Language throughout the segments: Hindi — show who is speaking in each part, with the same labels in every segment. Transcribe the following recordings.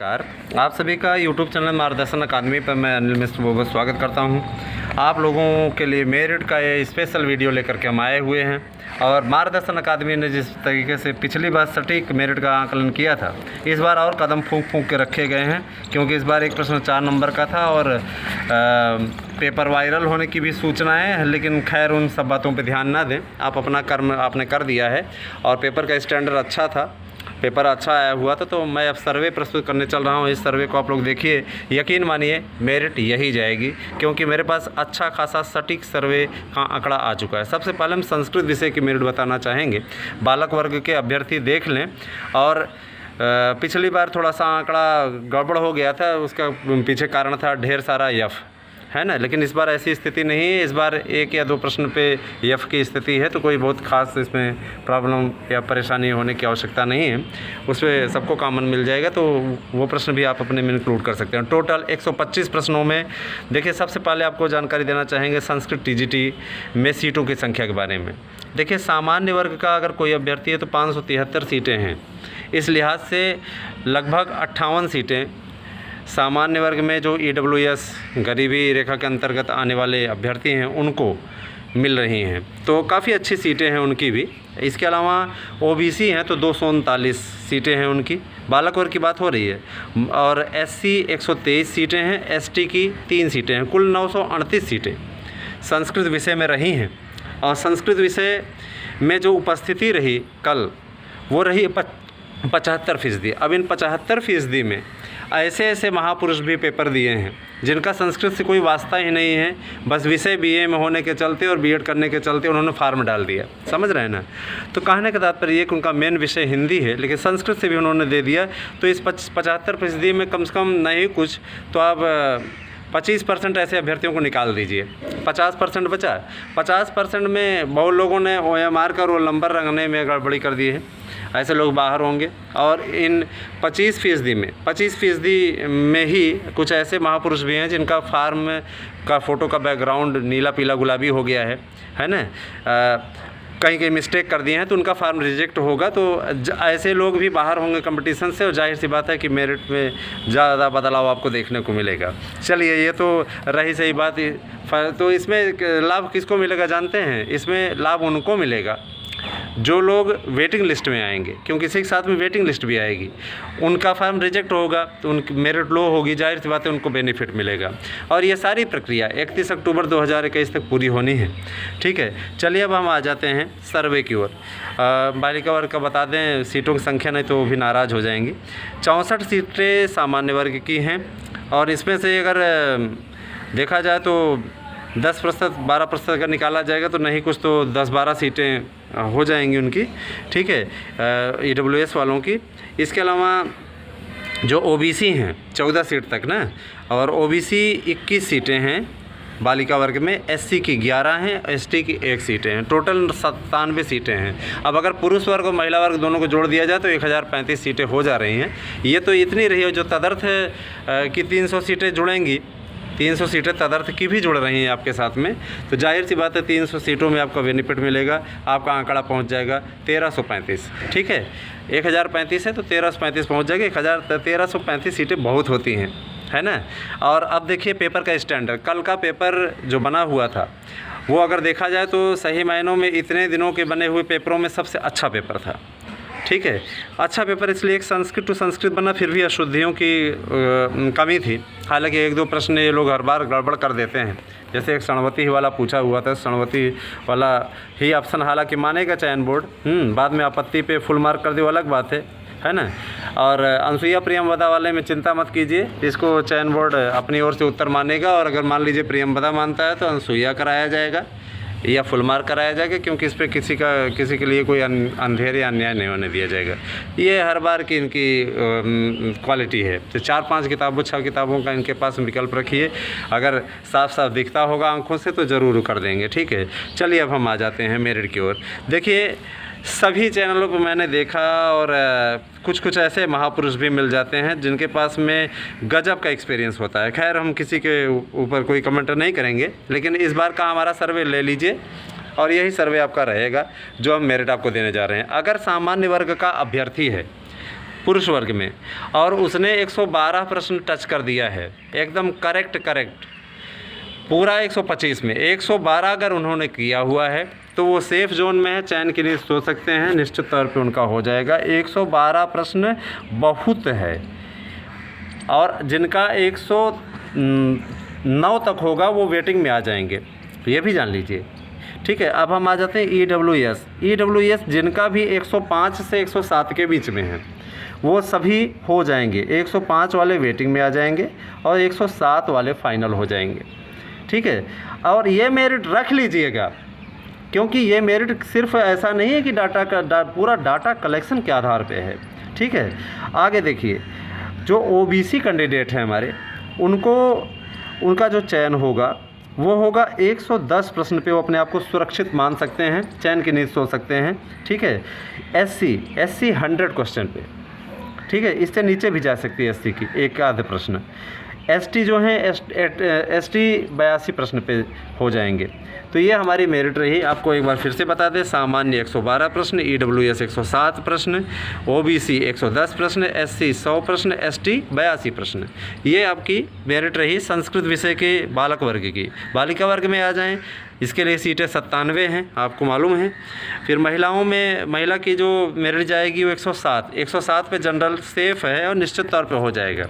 Speaker 1: नमस्कार, आप सभी का YouTube चैनल मार्गदर्शन अकादमी पर मैं अनिल मिश्र बहुत स्वागत करता हूं। आप लोगों के लिए मेरिट का ये स्पेशल वीडियो लेकर के हम आए हुए हैं। और मार्गदर्शन अकादमी ने जिस तरीके से पिछली बार सटीक मेरिट का आकलन किया था, इस बार और कदम फूंक फूंक के रखे गए हैं, क्योंकि इस बार एक प्रश्न 4 नंबर का था और पेपर वायरल होने की भी सूचनाएं हैं। लेकिन खैर उन सब बातों पर ध्यान ना दें, आप अपना कर्म आपने कर दिया है और पेपर का स्टैंडर्ड अच्छा था, पेपर अच्छा आया हुआ था। तो मैं अब सर्वे प्रस्तुत करने चल रहा हूँ। इस सर्वे को आप लोग देखिए, यकीन मानिए मेरिट यही जाएगी, क्योंकि मेरे पास अच्छा खासा सटीक सर्वे का आंकड़ा आ चुका है। सबसे पहले हम संस्कृत विषय की मेरिट बताना चाहेंगे। बालक वर्ग के अभ्यर्थी देख लें। और पिछली बार थोड़ा सा आंकड़ा गड़बड़ हो गया था, उसका पीछे कारण था ढेर सारा यफ, है ना। लेकिन इस बार ऐसी स्थिति नहीं है। इस बार 1 या 2 प्रश्न पे यफ की स्थिति है, तो कोई बहुत खास इसमें प्रॉब्लम या परेशानी होने की आवश्यकता नहीं है। उसमें सबको कॉमन मिल जाएगा, तो वो प्रश्न भी आप अपने में इंक्लूड कर सकते हैं। टोटल 125 प्रश्नों में देखिए, सबसे पहले आपको जानकारी देना चाहेंगे संस्कृत टीजीटी में सीटों की संख्या के बारे में। देखिए, सामान्य वर्ग का अगर कोई अभ्यर्थी है तो 573 सीटें हैं। इस लिहाज से लगभग 58 सीटें सामान्य वर्ग में जो EWS गरीबी रेखा के अंतर्गत आने वाले अभ्यर्थी हैं उनको मिल रही हैं, तो काफ़ी अच्छी सीटें हैं उनकी भी। इसके अलावा OBC हैं तो 239 सीटें हैं उनकी, बालक वर्ग की बात हो रही है। और SC 123 सीटें हैं, ST की 3 सीटें हैं, कुल 938 सीटें संस्कृत विषय में रही हैं। और संस्कृत विषय में जो उपस्थिति रही कल, वो रही 75%। अब इन 75% में ऐसे ऐसे महापुरुष भी पेपर दिए हैं जिनका संस्कृत से कोई वास्ता ही नहीं है, बस विषय BA में होने के चलते और B.Ed करने के चलते उन्होंने फार्म डाल दिया। समझ रहे हैं ना। तो कहने का तात्पर्य ये कि उनका मेन विषय हिंदी है, लेकिन संस्कृत से भी उन्होंने दे दिया। तो इस 75% में कम से कम नहीं कुछ तो आप 25% ऐसे अभ्यर्थियों को निकाल दीजिए। 50% बचा। 50% में बहुत लोगों ने OMR का रोल नंबर रंगने में गड़बड़ी कर दी है, ऐसे लोग बाहर होंगे। और इन 25% में ही कुछ ऐसे महापुरुष भी हैं जिनका फार्म का फ़ोटो का बैकग्राउंड नीला पीला गुलाबी हो गया है ना। कहीं कहीं मिस्टेक कर दिए हैं तो उनका फार्म रिजेक्ट होगा। तो ऐसे लोग भी बाहर होंगे कंपटीशन से, और जाहिर सी बात है कि मेरिट में ज़्यादा बदलाव आपको देखने को मिलेगा। चलिए, ये तो रही सही बात। तो इसमें लाभ किसको मिलेगा जानते हैं? इसमें लाभ उनको मिलेगा जो लोग वेटिंग लिस्ट में आएंगे, क्योंकि इसी के साथ में वेटिंग लिस्ट भी आएगी। उनका फार्म रिजेक्ट होगा तो उनकी मेरिट लो होगी, जाहिर सी बात है उनको बेनिफिट मिलेगा। और ये सारी प्रक्रिया 31 अक्टूबर 2021 तक पूरी होनी है। ठीक है, चलिए अब हम आ जाते हैं सर्वे की ओर। बालिका वर्ग का बता दें सीटों की संख्या, नहीं तो वो भी नाराज़ हो जाएंगी। 64 सीटें सामान्य वर्ग की हैं, और इसमें से अगर देखा जाए तो 10% 12% अगर निकाला जाएगा तो नहीं कुछ तो 10-12 सीटें हो जाएंगी उनकी। ठीक है, EWS वालों की। इसके अलावा जो OBC हैं 14 सीट तक ना, और OBC 21 सीटें हैं बालिका वर्ग में, SC की 11 हैं, ST की 1 सीटें हैं, टोटल 97 सीटें हैं। अब अगर पुरुष वर्ग और महिला वर्ग दोनों को जोड़ दिया जाए तो 1035 सीटें हो जा रही हैं। ये तो इतनी रही है, जो तदर्थ है कि 300 सीटें जुड़ेंगी, 300 सीटें तदर्थ की भी जुड़ रही हैं आपके साथ में। तो जाहिर सी बात है 300 सीटों में आपका बेनिफिट मिलेगा, आपका आंकड़ा पहुंच जाएगा 1335। ठीक है, 1035 है तो 1335 पहुंच जाएगा। 1335 सीटें बहुत होती हैं, है ना। और अब देखिए पेपर का स्टैंडर्ड। कल का पेपर जो बना हुआ था वो अगर देखा जाए तो सही मायनों में इतने दिनों के बने हुए पेपरों में सबसे अच्छा पेपर था। ठीक है, अच्छा पेपर इसलिए एक संस्कृत टू संस्कृत बना, फिर भी अशुद्धियों की कमी थी। हालांकि 1-2 प्रश्न ये लोग हर बार गड़बड़ कर देते हैं। जैसे एक सणवती वाला पूछा हुआ था, सणवती वाला ही ऑप्शन हालांकि मानेगा चयन बोर्ड, बाद में आपत्ति पे फुल मार्क कर दे, वो अलग बात है ना। और अनसुईया प्रियमवदा वाले में चिंता मत कीजिए, इसको चयन बोर्ड अपनी ओर से उत्तर मानेगा। और अगर मान लीजिए प्रियमवदा मानता है तो अनसुईया कराया जाएगा या फुल मार्क कराया जाएगा, क्योंकि इस पर किसी के लिए कोई अंधेर या अन्याय नहीं होने दिया जाएगा। ये हर बार की इनकी क्वालिटी है। तो 4-5 किताबों 6 किताबों का इनके पास विकल्प रखिए, अगर साफ साफ दिखता होगा आंखों से तो ज़रूर कर देंगे। ठीक है, चलिए अब हम आ जाते हैं मेरिट की ओर। देखिए, सभी चैनलों पर मैंने देखा और कुछ ऐसे महापुरुष भी मिल जाते हैं जिनके पास में गजब का एक्सपीरियंस होता है। खैर, हम किसी के ऊपर कोई कमेंट नहीं करेंगे, लेकिन इस बार का हमारा सर्वे ले लीजिए और यही सर्वे आपका रहेगा जो हम मेरिट आपको देने जा रहे हैं। अगर सामान्य वर्ग का अभ्यर्थी है, पुरुष वर्ग में, और उसने 112 प्रश्न टच कर दिया है, एकदम करेक्ट पूरा 125 में 112 अगर उन्होंने किया हुआ है तो वो सेफ़ जोन में है, चयन के लिए सोच सकते हैं, निश्चित तौर पे उनका हो जाएगा। 112 प्रश्न बहुत है, और जिनका 109 तक होगा वो वेटिंग में आ जाएंगे, तो ये भी जान लीजिए। ठीक है, अब हम आ जाते हैं EWS जिनका भी 105 से 107 के बीच में है वो सभी हो जाएंगे। 105 वाले वेटिंग में आ जाएंगे और 107 वाले फाइनल हो जाएंगे। ठीक है, और ये मेरिट रख लीजिएगा, क्योंकि ये मेरिट सिर्फ ऐसा नहीं है कि पूरा डाटा कलेक्शन के आधार पे है। ठीक है, आगे देखिए, जो OBC कैंडिडेट हैं हमारे, उनका जो चयन होगा वो होगा 110 प्रश्न पे, वो अपने आप को सुरक्षित मान सकते हैं, चयन की नींद सो सकते हैं। ठीक है, SC 100 क्वेश्चन पे, ठीक है, इससे नीचे भी जा सकती है SC की एक आध प्रश्न। ST जो है ST 82 प्रश्न पे हो जाएंगे। तो ये हमारी मेरिट रही। आपको एक बार फिर से बता दें, सामान्य 112 प्रश्न, EWS 107 प्रश्न, OBC 110 प्रश्न, SC 100 प्रश्न, ST 82 प्रश्न, ये आपकी मेरिट रही संस्कृत विषय के बालक वर्ग की। बालिका वर्ग में आ जाएं, इसके लिए सीटें 97 हैं, आपको मालूम है। फिर महिलाओं में महिला की जो मेरिट जाएगी वो 107 पे जनरल सेफ़ है और निश्चित तौर पे हो जाएगा।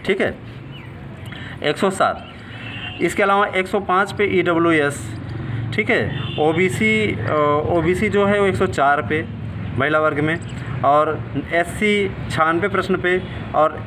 Speaker 1: ठीक है, 107। इसके अलावा 105 पे EWS। ठीक है, OBC जो है वो 104 पे महिला वर्ग में, और SC 96 प्रश्न पे, और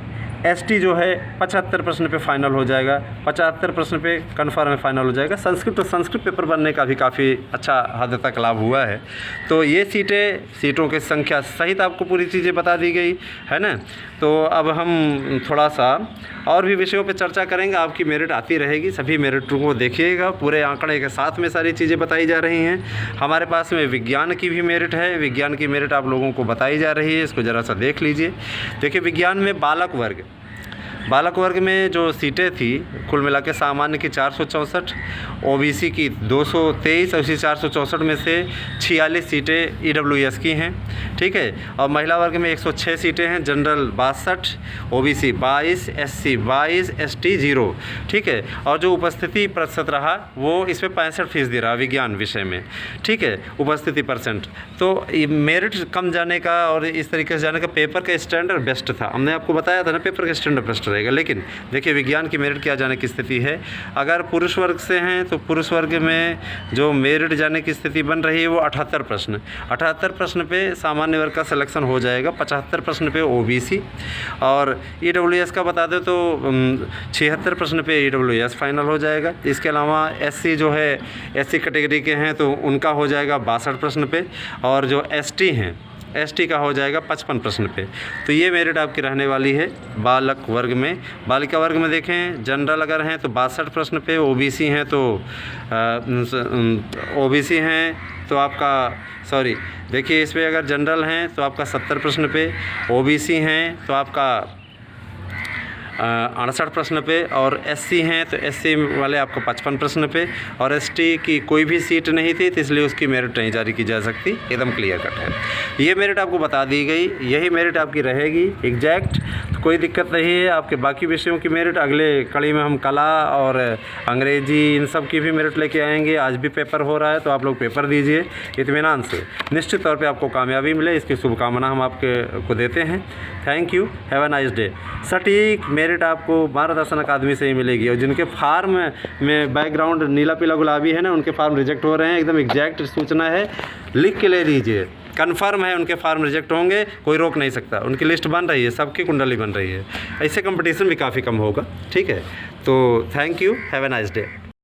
Speaker 1: ST जो है 75 प्रश्न पे फाइनल हो जाएगा, 75 प्रश्न पे कन्फर्म फाइनल हो जाएगा। संस्कृत पेपर बनने का भी काफ़ी अच्छा हद तक लाभ हुआ है। तो ये सीटों की संख्या सहित आपको पूरी चीज़ें बता दी गई है ना। तो अब हम थोड़ा सा और भी विषयों पे चर्चा करेंगे। आपकी मेरिट आती रहेगी, सभी मेरिटों को देखिएगा, पूरे आंकड़े के साथ में सारी चीज़ें बताई जा रही हैं। हमारे पास में विज्ञान की भी मेरिट है, विज्ञान की मेरिट आप लोगों को बताई जा रही है, इसको ज़रा सा देख लीजिए। देखिए, विज्ञान में बालक वर्ग में जो सीटें थी कुल मिला के सामान्य की 464, OBC की 223, और इसी 464 में से 46 सीटें EWS की हैं। ठीक है, और महिला वर्ग में 106 सीटें हैं, जनरल 62, OBC 22, SC 22, ST 0। ठीक है, और जो उपस्थिति प्रतिशत रहा वो इस पर 65% रहा विज्ञान विषय में। ठीक है, उपस्थिति %। तो मेरिट कम जाने का और इस तरीके से जाने का पेपर का स्टैंडर्ड बेस्ट था। हमने आपको बताया था ना, पेपर का स्टैंडर्ड बेस्ट रहेगा। लेकिन देखिए, विज्ञान की मेरिट क्या जाने की स्थिति है। अगर पुरुष वर्ग से हैं तो पुरुष वर्ग में जो मेरिट जाने की स्थिति बन रही है वो 78 प्रश्न पे सामान्य वर्ग का सिलेक्शन हो जाएगा, 75 प्रश्न पे OBC, और EWS का बता दें तो 76 प्रश्न पे EWS फाइनल हो जाएगा। इसके अलावा SC जो है SC कैटेगरी के हैं तो उनका हो जाएगा 62 प्रश्न पे, और जो ST हैं ST का हो जाएगा 55 प्रश्न पे। तो ये मेरिट आपकी रहने वाली है बालक वर्ग में। बालिका वर्ग में देखें, जनरल अगर हैं तो 62 प्रश्न पे, OBC हैं तो OBC हैं तो आपका देखिए, इस पर अगर जनरल हैं तो आपका 70 प्रश्न पे, OBC हैं तो आपका 68 प्रश्न पे, और SC हैं तो SC वाले आपको 55 प्रश्न पे, और ST की कोई भी सीट नहीं थी तो इसलिए उसकी मेरिट नहीं जारी की जा सकती। एकदम क्लियर कट है, ये मेरिट आपको बता दी गई, यही मेरिट आपकी रहेगी एग्जैक्ट। तो कोई दिक्कत नहीं है। आपके बाकी विषयों की मेरिट अगले कड़ी में हम कला और अंग्रेजी इन सब की भी मेरिट लेके आएंगे। आज भी पेपर हो रहा है तो आप लोग पेपर दीजिए इत्मीनान से, निश्चित तौर पे आपको कामयाबी मिले, इसकी शुभकामना हम आपको देते हैं। Thank you, have a nice day. सटीक मेरिट आपको भारत दर्शन अकादमी से ही मिलेगी, और जिनके फार्म में बैकग्राउंड नीला पीला गुलाबी है ना, उनके फार्म रिजेक्ट हो रहे हैं, एकदम एग्जैक्ट सूचना है, लिख के ले लीजिए। कन्फर्म है उनके फार्म रिजेक्ट होंगे, कोई रोक नहीं सकता। उनकी लिस्ट बन रही है, सबकी कुंडली बन रही है, ऐसे कंपटीशन भी काफ़ी कम होगा। ठीक है, तो thank you, have a nice day.